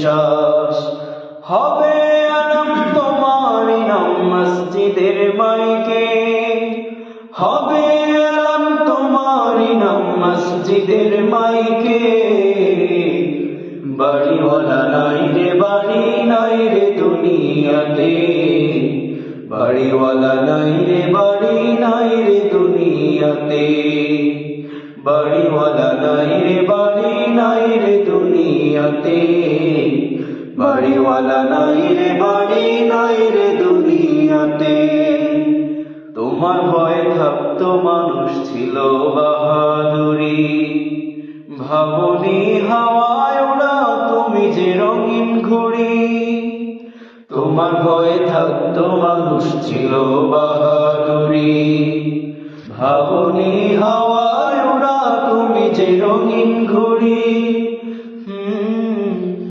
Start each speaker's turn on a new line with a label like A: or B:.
A: বিশ্বাস। হবে আলম তোমারই নাম মসজিদের মাইকে, হবে আলম তোমারই নাম মসজিদের মাইকে। বাড়িওয়ালা নাই রে বাড়ি নাই রে দুনিয়াতে, বাড়িওয়ালা নাই রে বাড়ি নাই রে দুনিয়াতে, বাড়িওয়ালা নাই রে বাড়ি নাই রে দুনিয়াতে, বাড়িওয়ালা নাই রে বাড়ি নাই রে দুনিয়াতে। তোমার ভয়ে থাকতো মানুষ ছিল বাহাদুরি, ভাবনি হাওয়ায় ওড়া তুমি যে রঙিন ঘুড়ি। তোমার ভয়ে থাকতো মানুষ ছিল বাহাদুরি, ভাবনি হাওয়ায় ওড়া তুমি যে রঙিন ঘুড়ি।